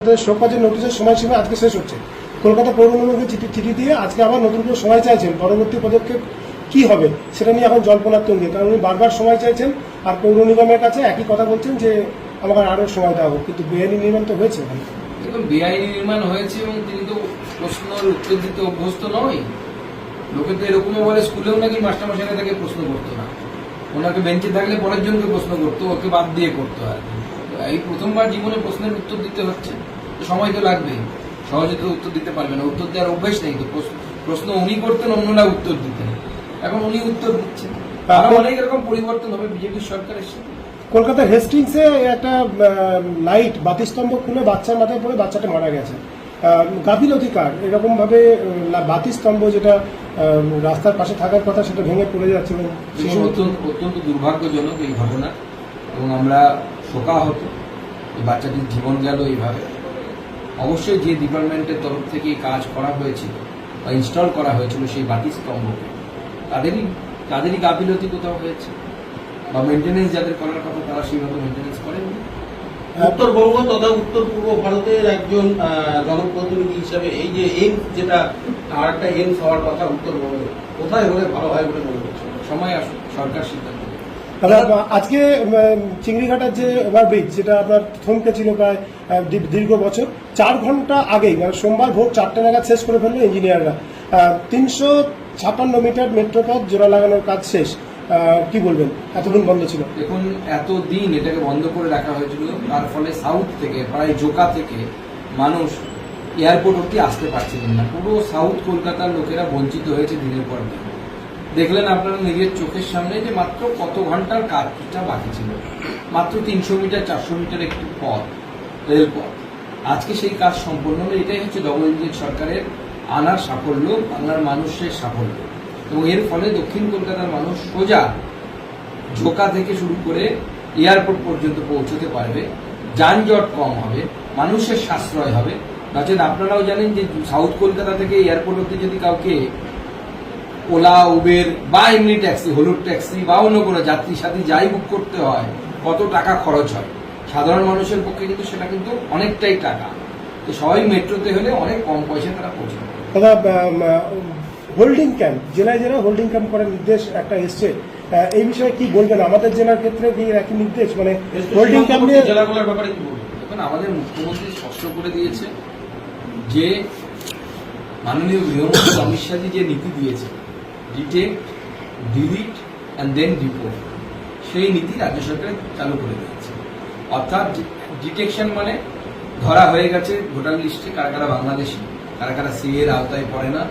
শোকজের নোটিশের সময়সীমা আজকে শেষ হচ্ছে। কলকাতা পৌর নিগমকে চিঠি দিয়ে আজকে আবার নতুন করে সময় চাইছেন। পরবর্তী পদক্ষেপ কি হবে সেটা নিয়ে এখন জল্পনার তুঙ্গে, কারণ উনি বারবার সময় চাইছেন আর পৌর নিগমের কাছে একই কথা বলছেন যে আমাকে আরও সময় দেওয়া হোক, কিন্তু বেআইনি নির্মাণ তো হয়েছে। দেখুন, বেআইনি নির্মাণ হয়েছে এবং তিনি তো প্রশ্নের উত্তর দিতে অভ্যস্ত নয়। লোকে তো এরকমও বলে স্কুলেও নাকি মাস্টারমশাইরা তাকে প্রশ্ন করতো না, ওনাকে বেঞ্চে থাকলে পরের জনকে প্রশ্ন করতো, ওকে বাদ দিয়ে করতো। আর এই প্রথমবার জীবনে প্রশ্নের উত্তর দিতে হচ্ছে, তো সময় তো লাগবে, সহজে তো উত্তর দিতে পারবে না, উত্তর দেওয়ার অভ্যেস নেই। তো প্রশ্ন উনি করতেন, অন্যরা উত্তর দিতেন, এখন উনি উত্তর দিচ্ছেন। আরো অনেক এরকম পরিবর্তন হবে বিজেপির সরকারের সাথে। কলকাতার হেস্টিংসে একটা লাইট বাতিস্তম্ভ খুলে বাচ্চার মাথায় পড়ে বাচ্চাটা মারা গেছে। গাফিলতি কার এরকম ভাবে বাতিস্তম্ভ যেটা রাস্তার পাশে থাকার কথা সেটা ভেঙে পড়ে যাচ্ছে। অত্যন্ত দুর্ভাগ্যজনক এই ঘটনা, এবং আমরা শোকাহত বাচ্চাটির জীবন গেল এইভাবে। অবশ্যই যে ডিপার্টমেন্টের তরফ থেকে কাজ করা হয়েছিল বা ইনস্টল করা হয়েছিল সেই বাতিস্তম্ভকে, তাদেরই গাফিলতি কোথাও হয়েছে, বা মেনটেনেন্স যাদের করার কথা তারা সেইভাবে মেনটেনেন্স করেনি। উত্তরবঙ্গ তথা উত্তর পূর্ব ভারতের একজন জনপ্রতিনিধি হিসাবে এই যে এইমস, যেটা আর একটা এইমস হওয়ার কথা উত্তরবঙ্গে, কোথায় হলে ভালো হয় বলে মনে করছে? সময় আসুক, সরকার সিদ্ধান্ত। আজকে চিংড়িঘাটার যে ওভারব্রিজ, যেটা আপনার থমকে ছিল প্রায় দীর্ঘ বছর, 4 ঘন্টা আগেই মানে সোমবার ভোর 4টে নাগাদ শেষ করে ফেললো ইঞ্জিনিয়াররা। 356 মিটার মেট্রোপথ জোড়া লাগানোর কাজ শেষ। কি বলবেন, এতদিন বন্ধ ছিল? দেখুন, এতদিন এটাকে বন্ধ করে রাখা হয়েছিল, তার ফলে সাউথ থেকে প্রায় জোকা থেকে মানুষ এয়ারপোর্ট অব্দি আসতে পারছিলেন না। পুরো সাউথ কলকাতার লোকেরা বঞ্চিত হয়েছে দিনের পর দিন। দেখলেন আপনারা নিজের চোখের সামনে যে মাত্র কত ঘন্টার কাজটা বাকি ছিল, মাত্র 300 মিটার 400 মিটার একটি পথ, রেলপথ। আজকে সেই কাজ সম্পন্ন হলো। এটাই হচ্ছে ডবল ইঞ্জিন সরকারের আনার সাফল্য, বাংলার মানুষের সাফল্য। এবং এর ফলে দক্ষিণ কলকাতার মানুষ সোজা ঝোকা থেকে শুরু করে এয়ারপোর্ট পর্যন্ত পৌঁছতে পারবে, যানজট কম হবে, মানুষের সাশ্রয় হবে। নচেত আপনারাও জানেন যে সাউথ কলকাতা থেকে এয়ারপোর্ট অব্দি যদি কাউকে ওলা, উবের বা এমনি ট্যাক্সি, হলুদ ট্যাক্সি বা অন্য কোনো যাত্রী সাথী যাই বুক করতে হয়, কত টাকা খরচ হয়। সাধারণ মানুষের পক্ষে কিন্তু সেটা কিন্তু অনেকটাই টাকা। তো সবাই মেট্রোতে হলে অনেক কম পয়সা তারা পৌঁছে যাবে। হোল্ডিং ক্যাম্প, জেলায় জেলায় হোল্ডিং ক্যাম্প করার নির্দেশ একটা এসছে, এই বিষয়ে কি বলবেন? আমাদের জেলার ক্ষেত্রে কি একই নির্দেশ, মানে হোল্ডিং ক্যাম্প নিয়ে জেলাগুলোর ব্যাপারে কি বলবেন? এখন আমাদের মুখ্যমন্ত্রী স্পষ্ট করে দিয়েছে যে মাননীয় গৃহমন্ত্রী অমিত শাহজি যে নীতি দিয়েছে, detect, delete and then report, সেই নীতি রাজ্য সরকার চালু করে দিয়েছে। অর্থাৎ ডিটেকশন মানে ধরা হয়ে গেছে ভোটার লিস্টে কারা কারা বাংলাদেশি, কারা কারা সি এর আওতায় পড়ে না,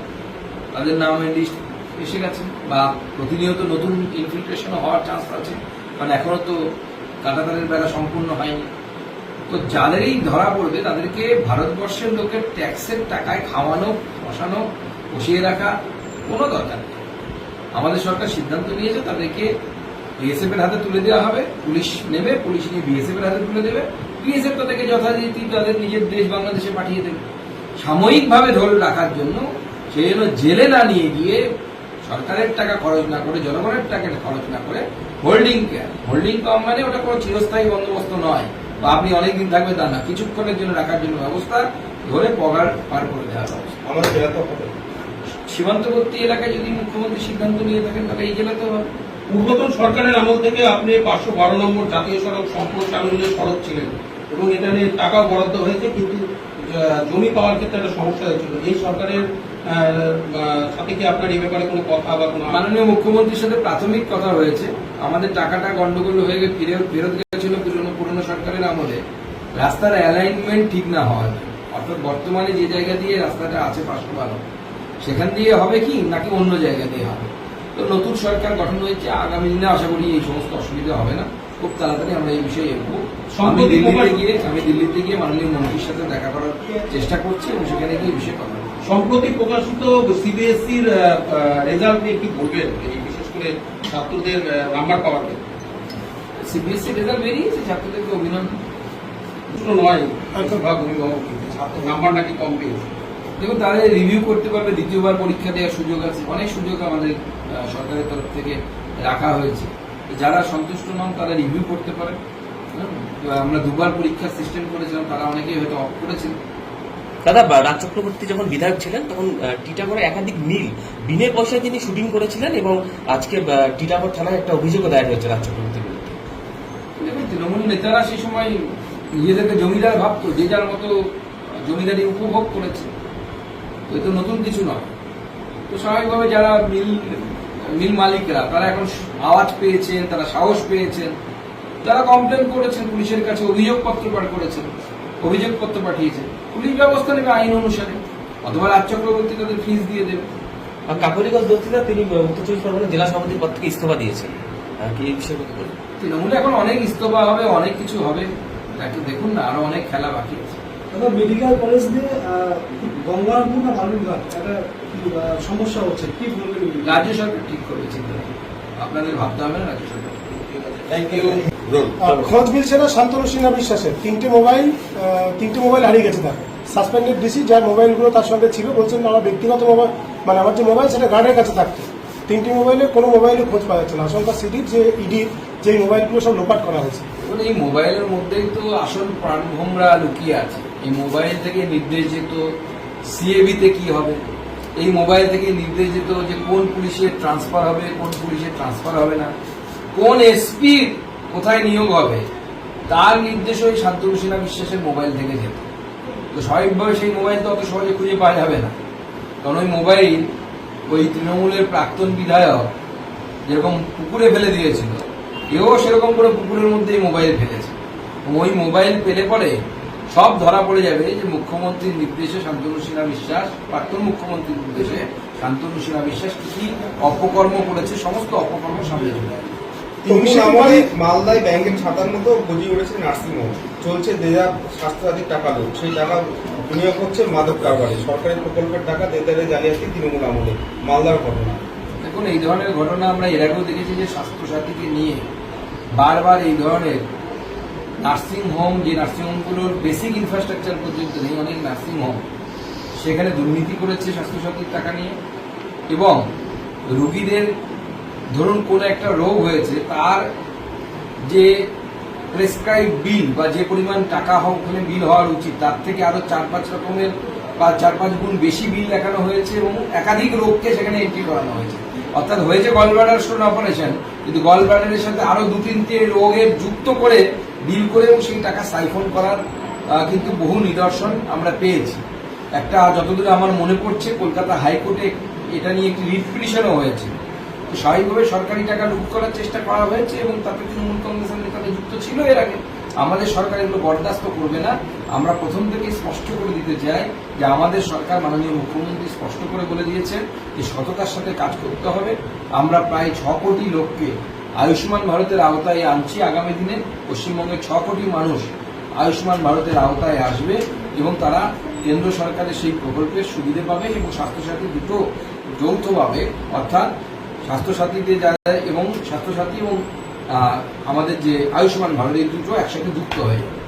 তাদের নামের লিস্ট এসে গেছে, বা প্রতিনিয়ত নতুন ইনফিল্ট্রেশনও হওয়ার চান্স আছে, কারণ এখনো তো কাটাতারের বেলা সম্পূর্ণ হয়নি। তো যাদেরই ধরা পড়বে তাদেরকে ভারতবর্ষের লোকের ট্যাক্সের টাকায় খাওয়ানো, বসানো, বসিয়ে রাখা কোনো দরকার নেই। আমাদের সরকার সিদ্ধান্ত নিয়েছে তাদেরকে বিএসএফ এর হাতে তুলে দেওয়া হবে, পুলিশ নেবে, পুলিশ নিয়ে বিএসএফ এর হাতে তুলে দেবে, বিএসএফ তাদেরকে যথারীতি তাদের নিজের দেশ বাংলাদেশে পাঠিয়ে দেবে। সাময়িকভাবে ধরে রাখার জন্য, সেই জন্য জেলে না নিয়ে গিয়ে সরকারের টাকা খরচ না করে, জনগণের টাকা খরচ না করে হোল্ডিং ক্যাম্প, হোল্ডিং ক্যাম্প মানে ওটা কোনো চিরস্থায়ী বন্দোবস্ত নয়, বা আপনি অনেকদিন থাকবে তা না, কিছুক্ষণের জন্য রাখার জন্য ব্যবস্থা, ধরে পগার পার করে দেওয়ার ব্যবস্থা। আমাদের জেলা তো সীমান্তবর্তী এলাকায় যদি মুখ্যমন্ত্রী সিদ্ধান্ত নিয়ে থাকেন তাহলে এই জেলাতেও হবে। পূর্বতন সরকারের আমল থেকে আপনি 512 নম্বর জাতীয় সড়ক সম্প্রসারণের সড়ক ছিলেন, এবং এটা নিয়ে টাকা বরাদ্দ হয়েছে, কিন্তু জমি পাওয়ার ক্ষেত্রে একটা সমস্যা হয়েছিল। এই সরকারের সাথে কি আপনার এই ব্যাপারে কোনো কথা বা কোনো? মাননীয় মুখ্যমন্ত্রীর সাথে প্রাথমিক কথা হয়েছে। আমাদের টাকাটা গন্ডগোল হয়ে গিয়ে ফেরত গেছিল পুরনো সরকারের আমলে, রাস্তার অ্যালাইনমেন্ট ঠিক না হওয়ার। অর্থাৎ বর্তমানে যে জায়গা দিয়ে রাস্তাটা আছে 512, সেখান দিয়ে হবে কি নাকি অন্য জায়গা দিয়ে হবে। তো নতুন সরকার গঠন হয়েছে, আগামী দিনে আশা করি এই সমস্ত অসুবিধা হবে না, খুব তাড়াতাড়ি আমরা এই বিষয়ে এগোবো। আমি দিল্লিতে গিয়ে মাননীয় মন্ত্রীর সাথে দেখা করার চেষ্টা করছি, এবং সেখানে গিয়ে বিষয়ে কথা বলবো। সম্প্রতি প্রকাশিত সিবিএসইর রেজাল্ট নিয়ে কি বলবেন, এই বিশেষ করে ছাত্রদের নাম্বার পাওয়ার ক্ষেত্রে? সিবিএসসি রেজাল্ট বেরিয়েছে, ছাত্রদেরকে অভিনন্দন। দুটো নয়, বেশিরভাগ অভিভাবক ছাত্র নাম্বার নাকি কম পেয়েছে। দেখুন, তাদের রিভিউ করতে পারবে, দ্বিতীয়বার পরীক্ষা দেওয়ার সুযোগ আছে, অনেক সুযোগ আমাদের সরকারের তরফ থেকে রাখা হয়েছে। যারা সন্তুষ্ট নন তারা রিভিউ করতে পারে, আমরা দুবার পরীক্ষার সিস্টেম করেছিলাম, তারা অনেকেই হয়তো অফ করেছিল। দাদা, রাজ চক্রবর্তী যখন বিধায়ক ছিলেন তখন টিটাগড়ে একাধিক মিল বিনে পয়সায় তিনি শুটিং করেছিলেন এবং আজকে টিটাগড় থানায় একটা অভিযোগও দায়ের হয়েছে রাজ চক্রবর্তীর বিরুদ্ধে। দেখুন, তৃণমূল নেতারা সেই সময় নিজেদেরকে জমিদার ভাবতো, যে যার মতো জমিদারি উপভোগ করেছে, তো এ তো নতুন কিছু নয়। তো স্বাভাবিকভাবে যারা মিল মালিকরা তারা এখন আওয়াজ পেয়েছেন, তারা সাহস পেয়েছেন, যারা কমপ্লেন করেছেন পুলিশের কাছে, অভিযোগপত্র পাঠ করেছেন, অভিযোগপত্র পাঠিয়েছেন, পুলিশ ব্যবস্থা নেবে আইন অনুসারে, অথবা রাজ চক্রবর্তী তাদের ফিস দিয়ে দেবে। আর কাকলিগঞ্জ দস্তিদার তিনি উত্তর চব্বিশ পরগনা জেলা সভাপতির পদ থেকে ইস্তফা দিয়েছেন, কি এই বিষয়ে কথা বলবেন? তৃণমূলে এখন অনেক ইস্তফা হবে, অনেক কিছু হবে, তাকে দেখুন না, আরো অনেক খেলা বাকি আছে। মেডিকেল কলেজ দিয়ে গঙ্গারামপুর না বালুরঘাট একটা সমস্যা হচ্ছে, কি বলবেন? রাজ্য সরকার ঠিক করবে, চিন্তা নেই। আপনাদের ভাবতে হবে না, রাজ্য সরকার। Thank you. খোঁজ মিলছে না শান্তনু সিনহা বিশ্বাসের তিনটে মোবাইল হারিয়ে গেছে তার সাসপেন্ডেড ডিসি, যার মোবাইলগুলো তার সঙ্গে ছিল, বলছেন আমার ব্যক্তিগত মোবাইল, মানে আমার যে মোবাইল সেটা গার্ডের কাছে থাকতো। তিনটি মোবাইলে কোনো মোবাইলে খোঁজ পাওয়া যাচ্ছে না। আশঙ্কা সিটির যে ইডির যে মোবাইলগুলো সব লোপাট করা হয়েছে। এবং এই মোবাইলের মধ্যেই তো আসল প্রাণভোমরা লুকিয়ে আছে। এই মোবাইল থেকে নির্দেশ যেত সিএবিতে কি হবে, এই মোবাইল থেকে নির্দেশ যেত যে কোন পুলিশের ট্রান্সফার হবে, কোন পুলিশের ট্রান্সফার হবে না, কোন এসপি কোথায় নিয়োগ হবে, তার নির্দেশ ওই শান্তনু সিনহা বিশ্বাসের মোবাইল থেকে যেত। তো স্বাভাবিকভাবে সেই মোবাইল তো অত সহজে খুঁজে পাওয়া যাবে না, কারণ ওই মোবাইল ওই তৃণমূলের প্রাক্তন বিধায়ক যেরকম পুকুরে ফেলে দিয়েছিল, এও সেরকম করে পুকুরের মধ্যে মোবাইল ফেলেছে। ওই মোবাইল পেলে পরে সব ধরা পড়ে যাবে যে মুখ্যমন্ত্রীর নির্দেশে শান্তনু সিনহা বিশ্বাস, প্রাক্তন মুখ্যমন্ত্রীর নির্দেশে শান্তনু সিনহা বিশ্বাস কি অপকর্ম করেছে, সমস্ত অপকর্ম সামনে চলে আসবে। মালদায় ব্যাংকের ছাতার মতো গজিয়ে উঠেছে নার্সিংহোম, চলছে দেদার স্বাস্থ্যসাথীর টাকা লোক, সেই টাকা বিনিয়োগ হচ্ছে মাদক কারবারে, সরকারি প্রকল্পের টাকা দেদারে জালিয়াতি তৃণমূল আমলে, মালদার ঘটনা। দেখুন, এই ধরনের ঘটনা আমরা এর আগেও দেখেছি যে স্বাস্থ্যসাথীকে নিয়ে বারবার এই ধরনের নার্সিংহোম, যে নার্সিংহোমগুলোর বেসিক ইনফ্রাস্ট্রাকচার পর্যন্ত নেই, অনেক নার্সিংহোম সেখানে দুর্নীতি করেছে স্বাস্থ্যসাথীর টাকা নিয়ে, এবং রোগীদের ধরুন কোনো একটা রোগ হয়েছে, তার যে প্রেসক্রাইব বিল বা যে পরিমাণ টাকা ওখানে বিল হওয়ার উচিত, তার থেকে আরো 4-5 রকমের বা 4-5 গুণ বেশি বিল দেখানো হয়েছে, এবং একাধিক রোগকে সেখানে এন্ট্রি করানো হয়েছে। অর্থাৎ হয়েছে গলব্লাডার স্টোন অপারেশন, কিন্তু গলব্লাডারের সাথে আরো 2-3টে রোগের যুক্ত করে বিল করে এবং সেই টাকা সাইফন করার কিন্তু বহু নিদর্শন আমরা পেয়েছি। একটা যতদূর আমার মনে পড়ছে কলকাতা হাইকোর্টে এটা নিয়ে একটি রিট পিটিশনও হয়েছে। তো স্বাভাবিকভাবে সরকারি টাকা লুট করার চেষ্টা করা হয়েছে, এবং তাতে তৃণমূল কংগ্রেসের নেতাদের যুক্ত ছিল এর আগে। আমাদের সরকার এগুলো বরদাস্ত করবে না। আমরা প্রথম থেকে স্পষ্ট করে দিতে চাই যে আমাদের সরকার, মাননীয় মুখ্যমন্ত্রী স্পষ্ট করে বলে দিয়েছেন যে সততার সাথে কাজ করতে হবে। আমরা প্রায় 6 কোটি লোককে আয়ুষ্মান ভারতের আওতায় আনছি। আগামী দিনে পশ্চিমবঙ্গের 6 কোটি মানুষ আয়ুষ্মান ভারতের আওতায় আসবে, এবং তারা কেন্দ্র সরকারের সেই প্রকল্পের সুবিধে পাবে, এবং স্বাস্থ্যসাথী দুটো যৌথভাবে, অর্থাৎ স্বাস্থ্যসাথীতে যারা এবং স্বাস্থ্যসাথী এবং আমাদের যে আয়ুষ্মান ভারত, এই দুটো একসাথে যুক্ত হয়ে যাবে।